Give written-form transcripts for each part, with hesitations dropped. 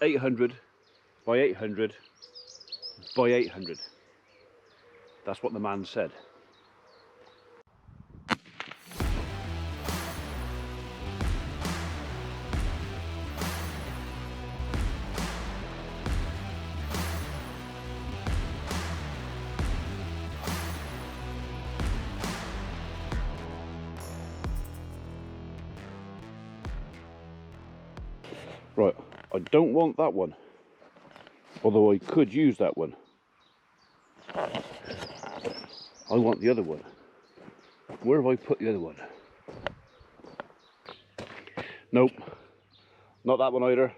800 by 800 by 800. That's what the man said. Right, I don't want that one, although I could use that one. I want the other one. Where have I put the other one? Nope, not that one either.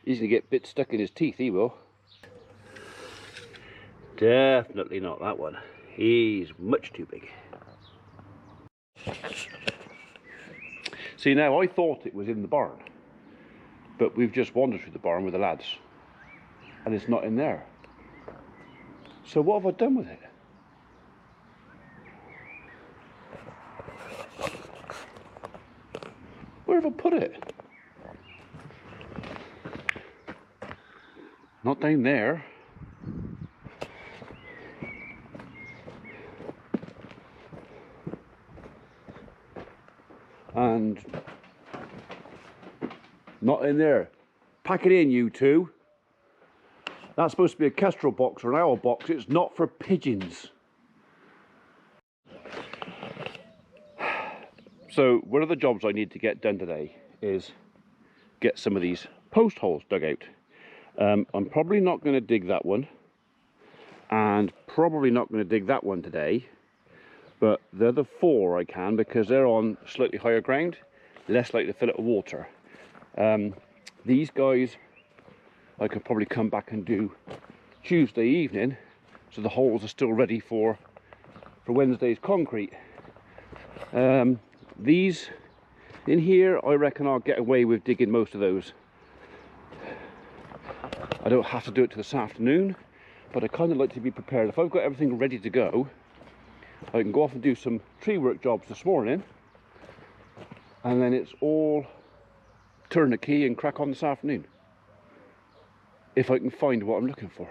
He's gonna get bits stuck in his teeth, he will. Definitely not that one. He's much too big. See, now I thought it was in the barn, but we've just wandered through the barn with the lads and it's not in there. So what have I done with it? Where have I put it? Not down there. And not in there. Pack it in, you two. That's supposed to be a kestrel box or an owl box. It's not for pigeons. So one of the jobs I need to get done today is get some of these post holes dug out. I'm probably not going to dig that one, and probably not going to dig that one today, but the other four I can, because they're on slightly higher ground, less likely to fill it with water. These guys I could probably come back and do Tuesday evening, so the holes are still ready for Wednesday's concrete. These in here, I reckon I'll get away with digging most of those. I don't have to do it till this afternoon, but I kind of like to be prepared. If I've got everything ready to go, I can go off and do some tree work jobs this morning, and then it's all turn the key and crack on this afternoon. If I can find what I'm looking for.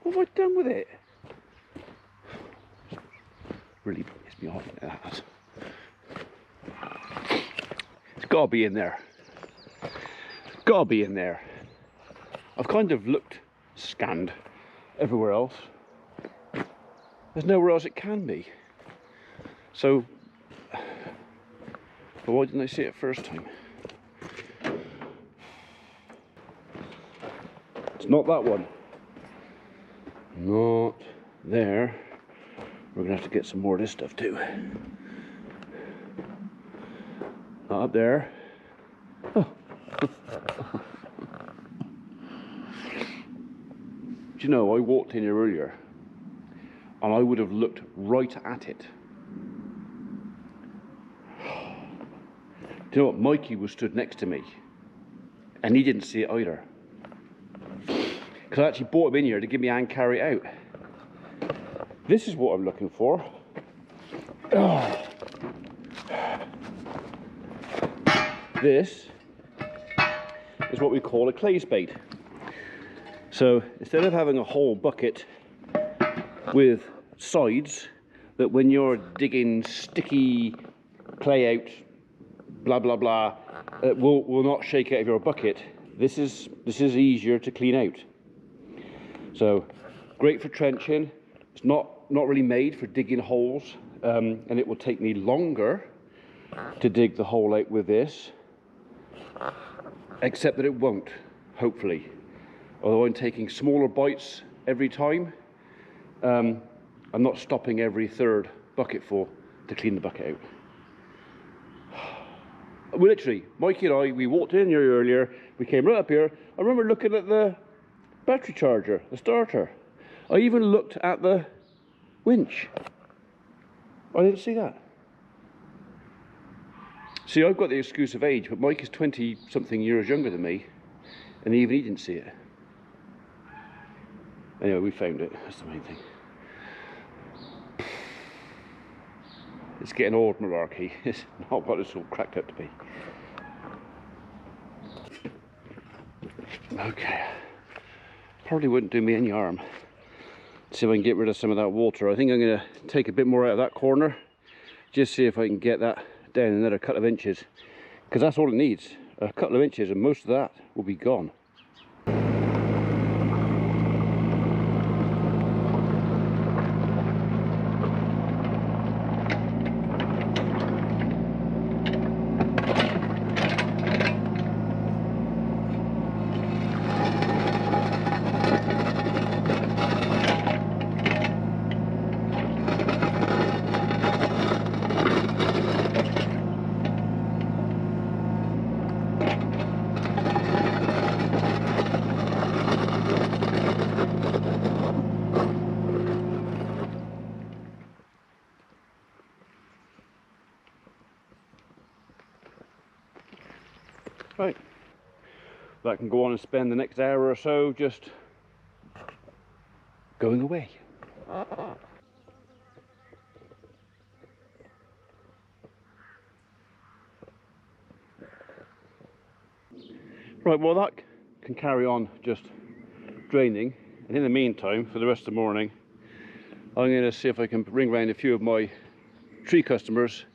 What have I done with it? Really pissed me off. That. It's got to be in there. Got to be in there. I've kind of looked, scanned everywhere else. There's nowhere else it can be. So, but why didn't I see it first time? It's not that one. Not there. We're gonna have to get some more of this stuff too. Not up there. Oh. Do you know, I walked in here earlier and I would have looked right at it. Do you know what? Mikey was stood next to me and he didn't see it either. Because I actually brought him in here to give me a hand carry it out. This is what I'm looking for. Oh. This is what we call a clay spade. So instead of having a whole bucket with sides that when you're digging sticky clay out, blah blah blah, will not shake out of your bucket, this is easier to clean out. So great for trenching. It's not really made for digging holes, and it will take me longer to dig the hole out with this, except that it won't, hopefully. Although I'm taking smaller bites every time, I'm not stopping every third bucketful to clean the bucket out. We literally, Mikey and I, we walked in here earlier, we came right up here. I remember looking at the battery charger, the starter. I even looked at the winch. I didn't see that. See, I've got the excuse of age, but Mike is 20 something years younger than me, and even he didn't see it. Anyway, we found it, that's the main thing. It's getting old malarkey. It's not what it's all cracked up to be. Okay, probably wouldn't do me any harm. See if I can get rid of some of that water. I think I'm going to take a bit more out of that corner, just see if I can get that down another couple of inches, because that's all it needs, a couple of inches, and most of that will be gone. Right, that can go on and spend the next hour or so just going away. Right, well that can carry on just draining, and in the meantime, for the rest of the morning, I'm going to see if I can ring round a few of my tree customers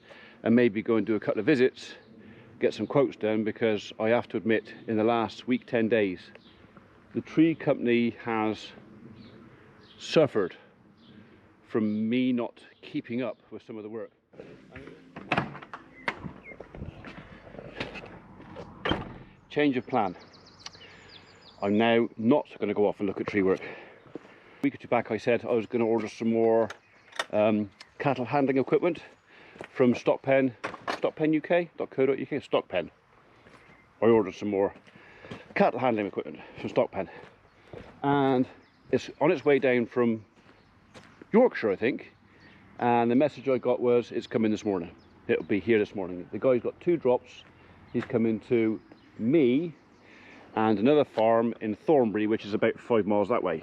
and maybe go and do a couple of visits, get some quotes down, because I have to admit, in the last week, 10 days, the tree company has suffered from me not keeping up with some of the work. Change of plan. I'm now not going to go off and look at tree work. A week or two back I said I was going to order some more cattle handling equipment from Stockpen, stockpenuk.co.uk, Stockpen. I ordered some more cattle handling equipment from Stockpen, and it's on its way down from Yorkshire, I think, and the message I got was it's coming this morning. It'll be here this morning. The guy's got 2 drops. He's coming to me and another farm in Thornbury, which is about 5 miles that way.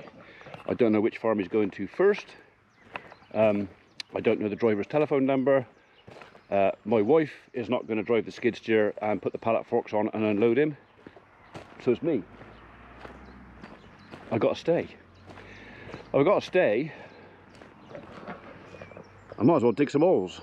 I don't know which farm he's going to first. I don't know the driver's telephone number. My wife is not going to drive the skid steer and put the pallet forks on and unload him, so it's me. I've got to stay. I've got to stay. I might as well dig some holes.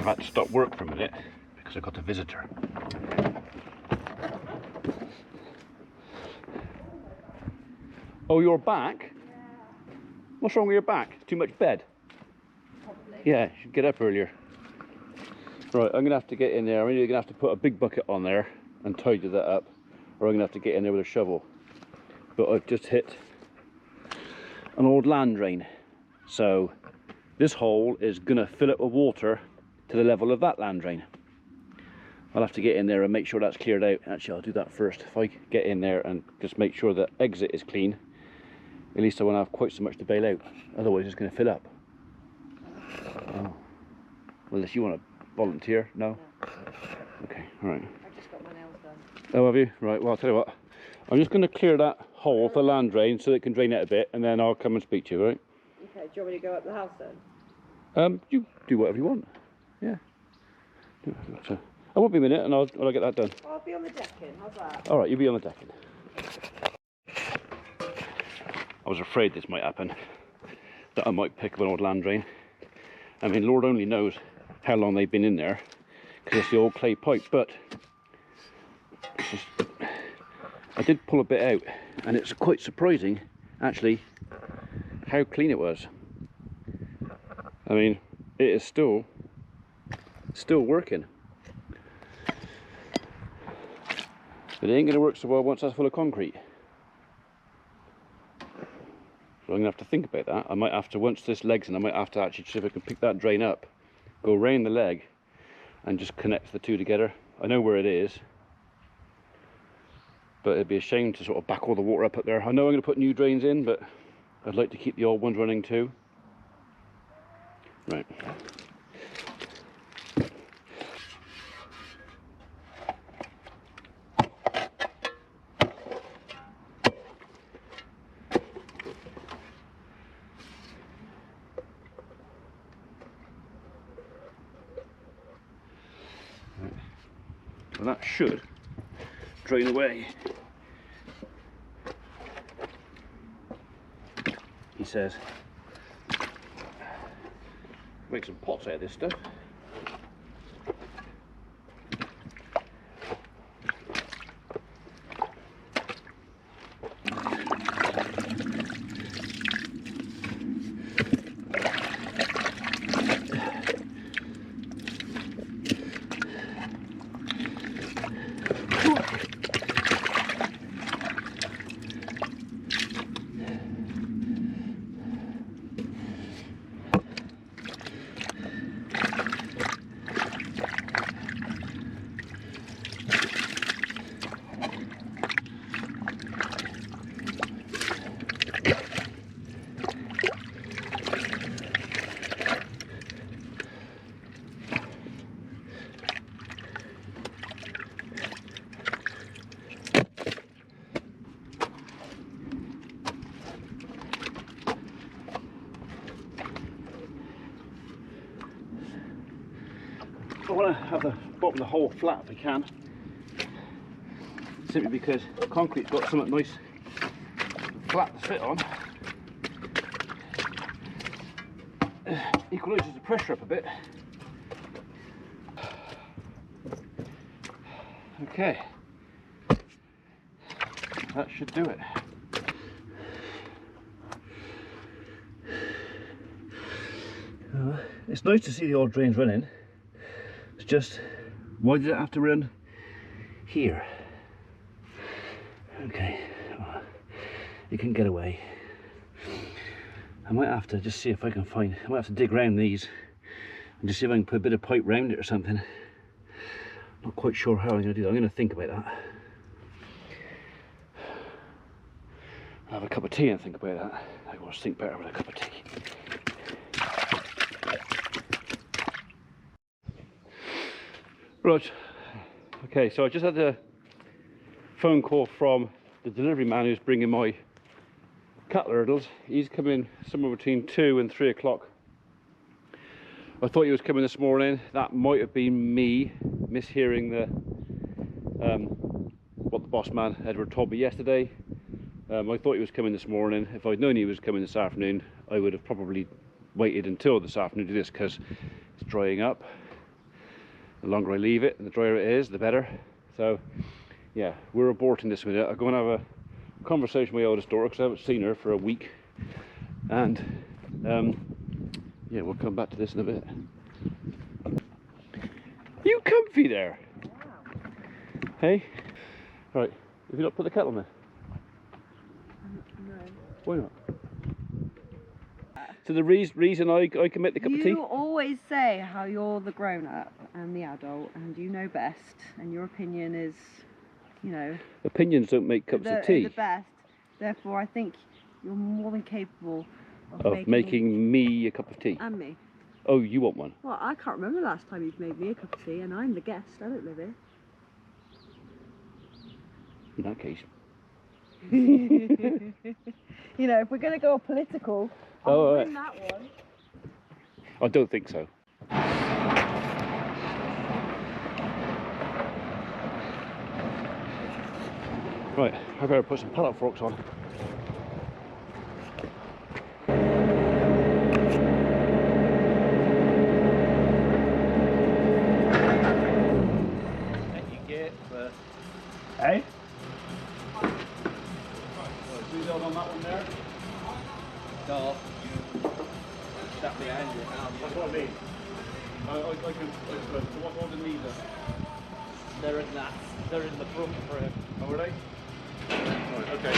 I had to stop work for a minute because I got a visitor. Oh, you're back? What's wrong with your back? Too much bed? Probably. Yeah, you should get up earlier. Right, I'm going to have to get in there. I'm either going to have to put a big bucket on there and tidy that up, or I'm going to have to get in there with a shovel. But I've just hit an old land drain. So this hole is going to fill it with water to the level of that land drain. I'll have to get in there and make sure that's cleared out. Actually, I'll do that first. If I get in there and just make sure the exit is clean, at least I won't have quite so much to bail out. Otherwise it's going to fill up. Oh. Well, unless you want to volunteer. No? Okay, alright. I just got my nails done. Oh, have you? Right, well, I'll tell you what. I'm just going to clear that hole for the land drain so that it can drain out a bit, and then I'll come and speak to you, right? Okay, do you want me to go up the house then? You do whatever you want. Yeah. So, I won't be a minute, and I'll get that done. I'll be on the decking. How's that? All right, you'll be on the decking. I was afraid this might happen, that I might pick up an old land drain. I mean, Lord only knows how long they've been in there, because it's the old clay pipe, but it's just, I did pull a bit out, and it's quite surprising, actually, how clean it was. I mean, it is still working. But it ain't going to work so well once that's full of concrete. So I'm going to have to think about that. I might have to, once this leg's in, I might have to actually see if I can pick that drain up, go round the leg, and just connect the two together. I know where it is, but it'd be a shame to sort of back all the water up there. I know I'm going to put new drains in, but I'd like to keep the old ones running too. Right. Well, that should drain away. He says. Make some pots out of this stuff. I want to have the bottom of the hole flat if I can, simply because concrete's got something nice flat to sit on. Equalises the pressure up a bit. Okay, that should do it. It's nice to see the old drains running. It's just, why did it have to run here? Okay, it can get away. I might have to just see if I can find, I might have to dig around these and just see if I can put a bit of pipe round it or something. Not quite sure how I'm going to do that. I'm going to think about that. I'll have a cup of tea and think about that. I always think better with a cup of tea. Right, okay, so I just had a phone call from the delivery man who's bringing my cattle hurdles. He's coming somewhere between 2 and 3 o'clock. I thought he was coming this morning. That might have been me mishearing the what the boss man Edward told me yesterday. I thought he was coming this morning. If I'd known he was coming this afternoon, I would have probably waited until this afternoon to do this, because it's drying up. The longer I leave it and the drier it is, the better. So yeah, we're aborting this minute. I'm going to have a conversation with my oldest daughter, because I haven't seen her for a week, and yeah, we'll come back to this in a bit. You comfy there? Yeah. Hey? Right, have you not put the kettle in there? No. Why not? So the reason I can make the cup of tea? You always say how you're the grown-up and the adult and you know best, and your opinion is, you know... Opinions don't make cups of tea. The best. Therefore, I think you're more than capable of making me a cup of tea. And me. Oh, you want one? Well, I can't remember the last time you've made me a cup of tea, and I'm the guest. I don't live here. In that case. You know, if we're going to go political, I'll win that one. I don't think so. Right, I better put some pallet forks on. Hey? Who's on that one there? No. That behind you. That's what I mean. I can. So what order these are? They're in that. They're in the front frame. Oh, are they? Right, okay.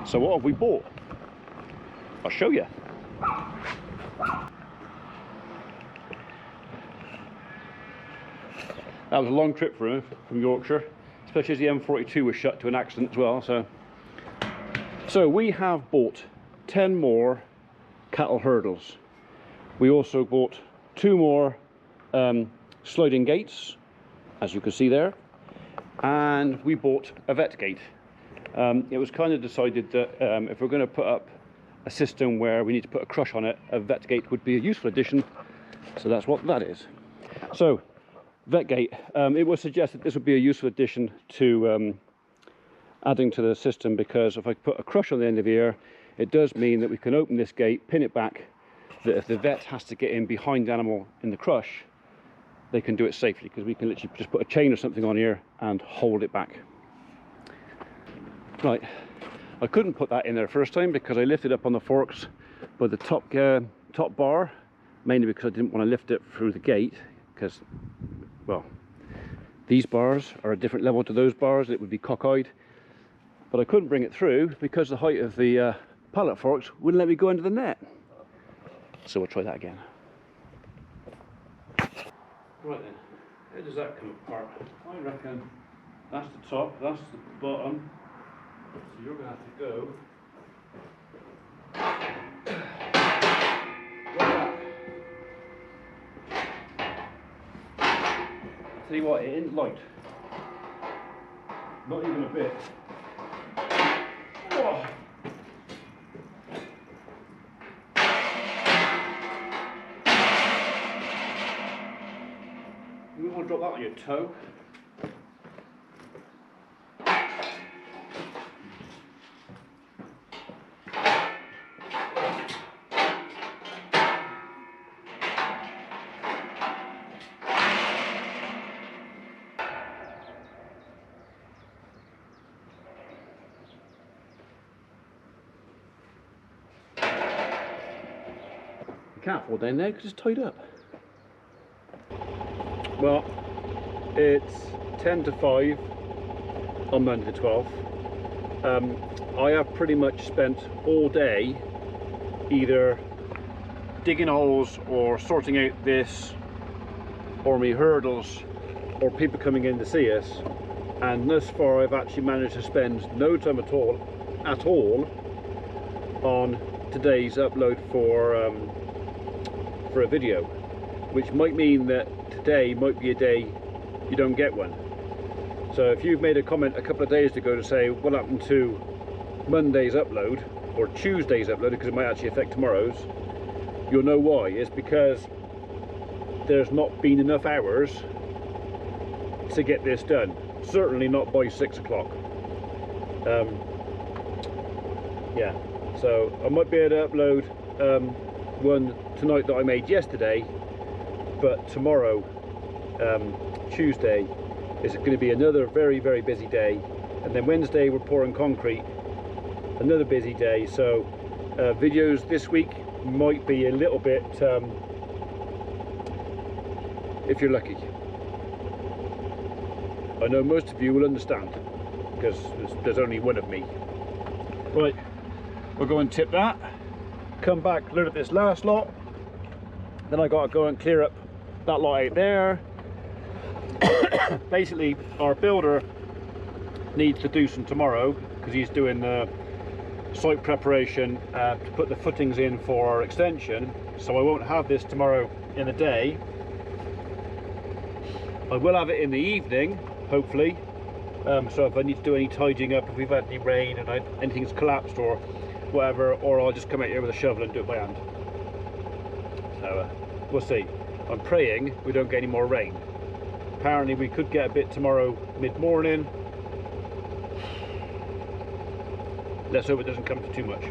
So what have we bought? I'll show you. That was a long trip for him from Yorkshire, especially as the M42 was shut to an accident as well. So we have bought 10 more cattle hurdles. We also bought 2 more sliding gates, as you can see there, and we bought a vet gate. It was kind of decided that if we're going to put up a system where we need to put a crush on it, a vet gate would be a useful addition. So that's what that is. So vet gate, it was suggested this would be a useful addition to adding to the system, because if I put a crush on the end of here, it does mean that we can open this gate, pin it back, that if the vet has to get in behind the animal in the crush, they can do it safely, because we can literally just put a chain or something on here and hold it back. Right, I couldn't put that in there first time because I lifted up on the forks by the top bar, mainly because I didn't want to lift it through the gate, because, well, these bars are a different level to those bars, it would be cockeyed. But I couldn't bring it through because the height of the pallet forks wouldn't let me go into the net. So we'll try that again. Right then, how does that come apart? I reckon that's the top, that's the bottom. So you're going to have to go like that. I'll tell you what, it ain't light. Not even a bit. Oh. You wouldn't want to drop that on your toe. Can't fall down there because it's tied up. Well, it's 10 to 5 on Monday the 12th. I have pretty much spent all day either digging holes or sorting out this or me hurdles or people coming in to see us, and thus far I've actually managed to spend no time at all on today's upload for a video, which might mean that today might be a day you don't get one. So if you've made a comment a couple of days ago to say what happened to Monday's upload or Tuesday's upload, because it might actually affect tomorrow's, you'll know why. It's because there's not been enough hours to get this done. Certainly not by 6 o'clock. Yeah, so I might be able to upload one tonight that I made yesterday, but tomorrow, Tuesday, is going to be another very, very busy day, and then Wednesday we're pouring concrete, another busy day. So videos this week might be a little bit, if you're lucky. I know most of you will understand, because there's only one of me. Right, we'll go and tip that, come back, look at this last lot, then I got to go and clear up that lot out there. Basically, our builder needs to do some tomorrow, because he's doing the site preparation to put the footings in for our extension, so I won't have this tomorrow in the day. I will have it in the evening, hopefully. So if I need to do any tidying up, if we've had any rain and anything's collapsed or whatever, or I'll just come out here with a shovel and do it by hand. So we'll see. I'm praying we don't get any more rain. Apparently we could get a bit tomorrow mid-morning. Let's hope it doesn't come to too much.